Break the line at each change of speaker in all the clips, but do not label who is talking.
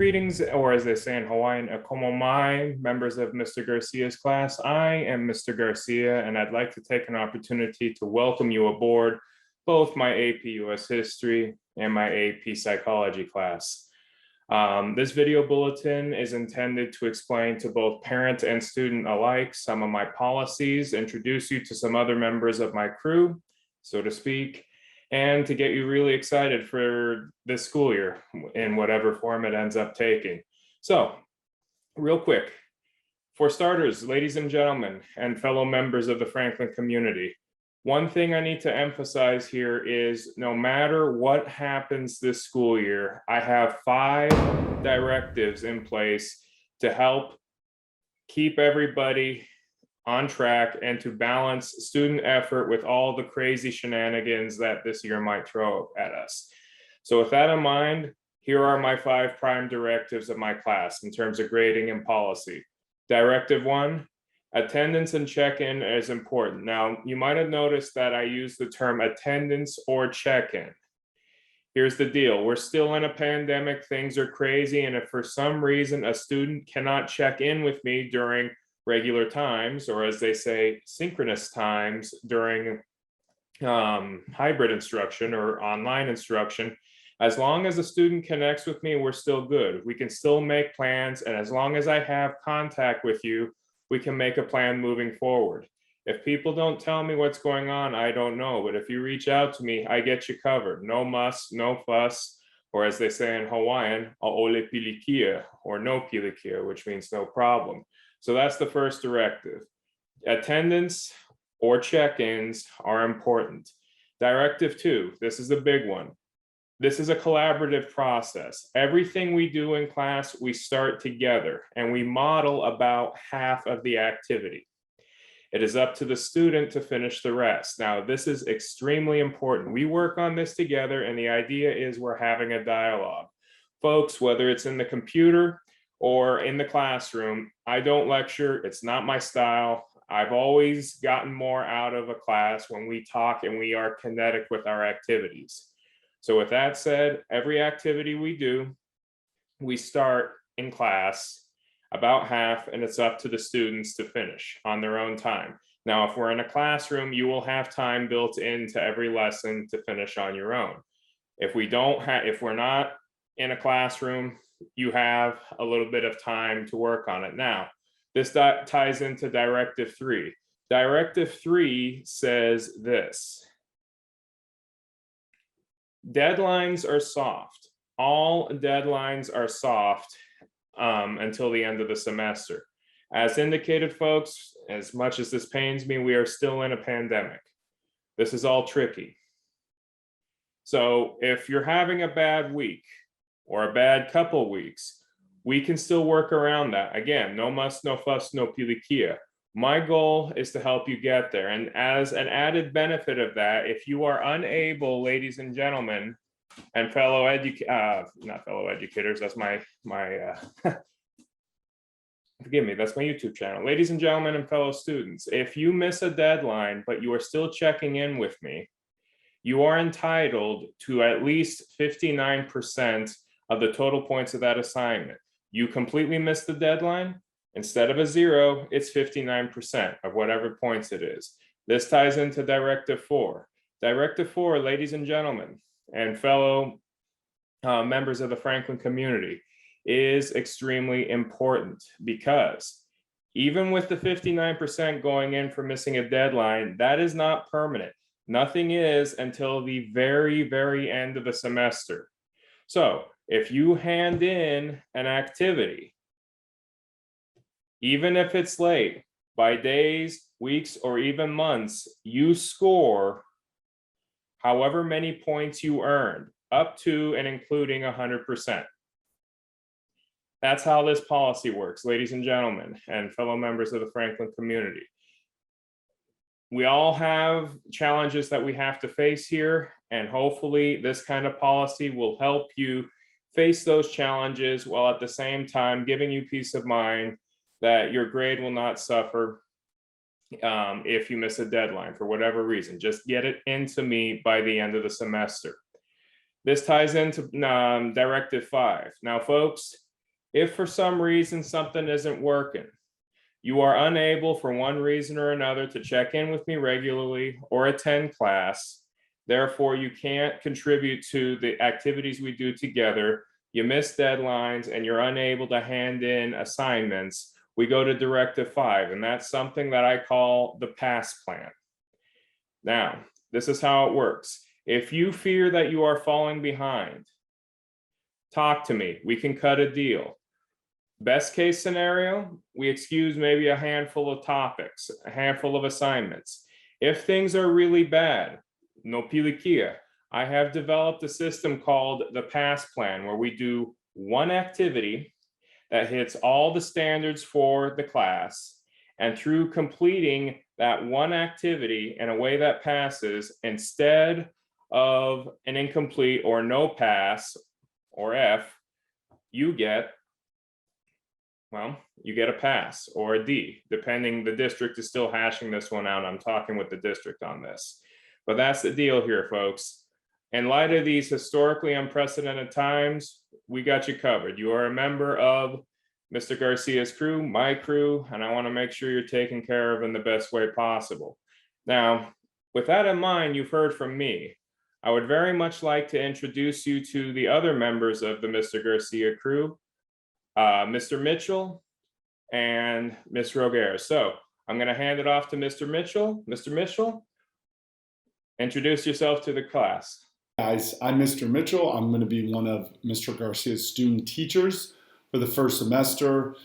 Greetings, or as they say in Hawaiian, komo mai, members of Mr. Garcia's class. I am Mr. Garcia, and I'd like to take an opportunity to welcome you aboard both my AP US History and my AP Psychology class. This video bulletin is intended to explain to both parent and student alike some of my policies, introduce you to some other members of my crew, so to speak, and to get you really excited for this school year in whatever form it ends up taking. So, real quick, for starters, ladies and gentlemen, and fellow members of the Franklin community, one thing I need to emphasize here is no matter what happens this school year, I have 5 directives in place to help keep everybody on track and to balance student effort with all the crazy shenanigans that this year might throw at us. So with that in mind, here are my 5 prime directives of my class in terms of grading and policy. Directive 1, attendance and check-in is important. Now, you might have noticed that I use the term attendance or check-in. Here's the deal. We're still in a pandemic. Things are crazy. And if for some reason a student cannot check in with me during regular times, or as they say, synchronous times during hybrid instruction or online instruction, as long as the student connects with me, we're still good. We can still make plans. And as long as I have contact with you, we can make a plan moving forward. If people don't tell me what's going on, I don't know. But if you reach out to me, I get you covered. No muss, no fuss, or as they say in Hawaiian, a'ole pilikia, or no pilikia, which means no problem. So that's the first directive. Attendance or check-ins are important. Directive 2, this is a big one. This is a collaborative process. Everything we do in class, we start together and we model about half of the activity. It is up to the student to finish the rest. Now, this is extremely important. We work on this together and the idea is we're having a dialogue. Folks, whether it's in the computer or in the classroom, I don't lecture, it's not my style. I've always gotten more out of a class when we talk and we are kinetic with our activities. So with that said, every activity we do, we start in class about half and it's up to the students to finish on their own time. Now, if we're in a classroom, you will have time built into every lesson to finish on your own. If we're not in a classroom, you have a little bit of time to work on it. Now, this ties into Directive 3. Directive 3 says this: deadlines are soft. All deadlines are soft until the end of the semester. As indicated, folks, as much as this pains me, we are still in a pandemic. This is all tricky. So if you're having a bad week, or a bad couple weeks, we can still work around that. Again, no muss, no fuss, no pilikia. My goal is to help you get there. And as an added benefit of that, if you are unable, ladies and gentlemen, and not fellow educators, that's my forgive me, that's my YouTube channel. Ladies and gentlemen and fellow students, if you miss a deadline, but you are still checking in with me, you are entitled to at least 59% of the total points of that assignment. You completely missed the deadline, instead of a 0, it's 59% of whatever points it is. This ties into Directive 4. Directive 4, ladies and gentlemen, and fellow members of the Franklin community, is extremely important because even with the 59% going in for missing a deadline, that is not permanent. Nothing is until the very, very end of the semester. So if you hand in an activity, even if it's late, by days, weeks, or even months, you score however many points you earned, up to and including 100%. That's how this policy works, ladies and gentlemen, and fellow members of the Franklin community. We all have challenges that we have to face here, and hopefully this kind of policy will help you face those challenges while at the same time giving you peace of mind that your grade will not suffer if you miss a deadline for whatever reason. Just get it into me by the end of the semester. This ties into Directive 5. Now, folks, If for some reason something isn't working, you are unable for one reason or another to check in with me regularly or attend class, therefore you can't contribute to the activities we do together, you miss deadlines, and you're unable to hand in assignments, we go to Directive 5, and that's something that I call the PASS plan. Now, this is how it works. If you fear that you are falling behind, talk to me. We can cut a deal. Best case scenario, we excuse maybe a handful of topics, a handful of assignments. If things are really bad, no pilikia, I have developed a system called the PASS plan, where we do one activity that hits all the standards for the class. And through completing that one activity in a way that passes, instead of an incomplete or no pass or F, you get a pass or a D, depending. The district is still hashing this one out. I'm talking with the district on this. But that's the deal here, folks. In light of these historically unprecedented times, we got you covered. You are a member of Mr. Garcia's crew, my crew, and I want to make sure you're taken care of in the best way possible. Now, with that in mind, you've heard from me. I would very much like to introduce you to the other members of the Mr. Garcia crew, Mr. Mitchell and Ms. Roguer. So I'm going to hand it off to Mr. Mitchell. Mr. Mitchell, introduce yourself to the class.
Guys, I'm Mr. Mitchell. I'm going to be one of Mr. Garcia's student teachers for the first semester.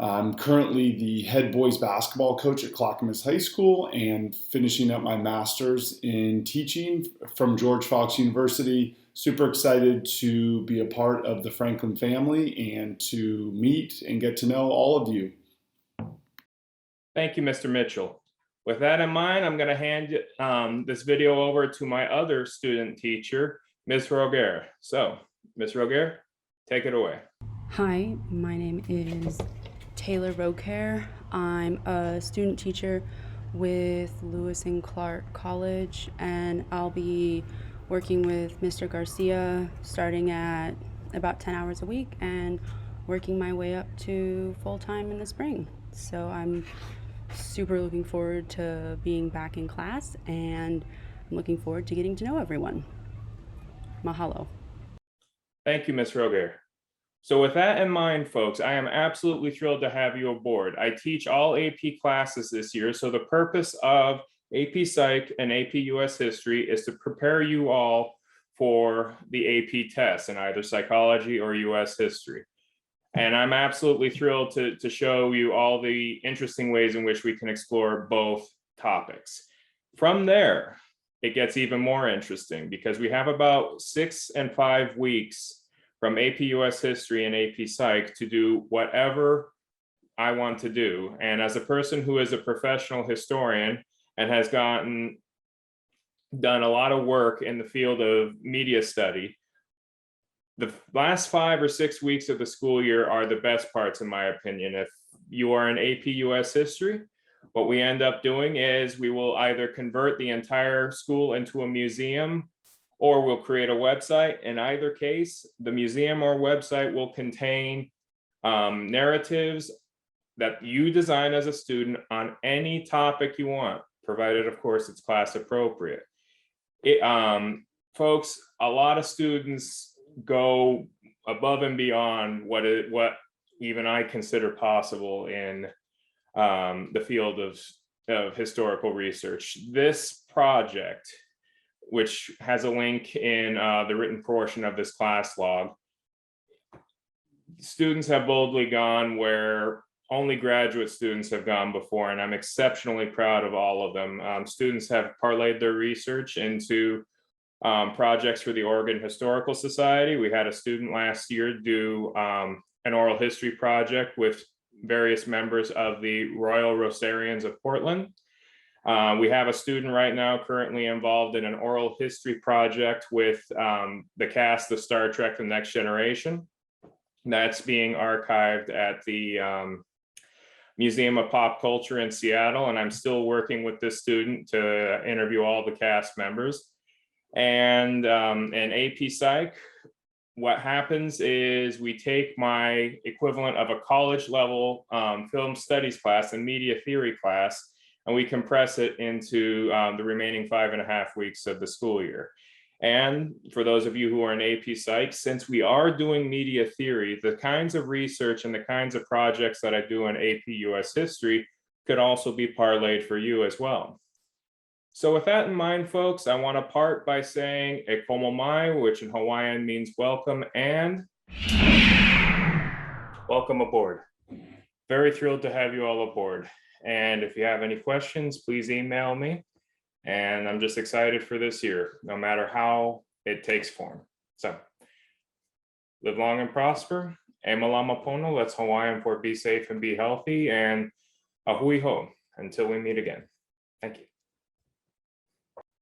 I'm currently the head boys basketball coach at Clackamas High School and finishing up my master's in teaching from George Fox University. Super excited to be a part of the Franklin family and to meet and get to know all of you.
Thank you, Mr. Mitchell. With that in mind, I'm going to hand this video over to my other student teacher, Ms. Roguer. So, Ms. Roguer, take it away.
Hi, my name is Taylor Roguer. I'm a student teacher with Lewis and Clark College, and I'll be working with Mr. Garcia starting at about 10 hours a week and working my way up to full-time in the spring. So I'm super looking forward to being back in class, and I'm looking forward to getting to know everyone. Mahalo.
Thank you, Ms. Roguer. So with that in mind, folks, I am absolutely thrilled to have you aboard. I teach all AP classes this year, so the purpose of AP Psych and AP US History is to prepare you all for the AP tests in either psychology or US History. And I'm absolutely thrilled to show you all the interesting ways in which we can explore both topics. From there, it gets even more interesting because we have about 6 and 5 weeks from AP US History and AP Psych to do whatever I want to do. And as a person who is a professional historian and has done a lot of work in the field of media study, the last 5 or 6 weeks of the school year are the best parts, in my opinion. If you are in AP US History, what we end up doing is we will either convert the entire school into a museum, or we'll create a website. In either case, the museum or website will contain narratives that you design as a student on any topic you want, provided, of course, it's class appropriate. Folks, a lot of students go above and beyond what even I consider possible in the field of historical research. This project, which has a link in the written portion of this class log, students have boldly gone where only graduate students have gone before, and I'm exceptionally proud of all of them. Students have parlayed their research into projects for the Oregon Historical Society. We had a student last year do an oral history project with various members of the Royal Rosarians of Portland. We have a student right now currently involved in an oral history project with the cast of Star Trek: The Next Generation. That's being archived at the Museum of Pop Culture in Seattle, and I'm still working with this student to interview all the cast members. And in AP Psych, what happens is we take my equivalent of a college level film studies class and media theory class, and we compress it into the remaining 5.5 weeks of the school year. And for those of you who are in AP Psych, since we are doing media theory, the kinds of research and the kinds of projects that I do in AP US History could also be parlayed for you as well. So with that in mind, folks, I want to part by saying e komo mai, which in Hawaiian means welcome, and welcome aboard. Very thrilled to have you all aboard. And if you have any questions, please email me. And I'm just excited for this year, no matter how it takes form. So live long and prosper. E malama pono, that's Hawaiian for be safe and be healthy. And a hui ho, until we meet again. Thank you.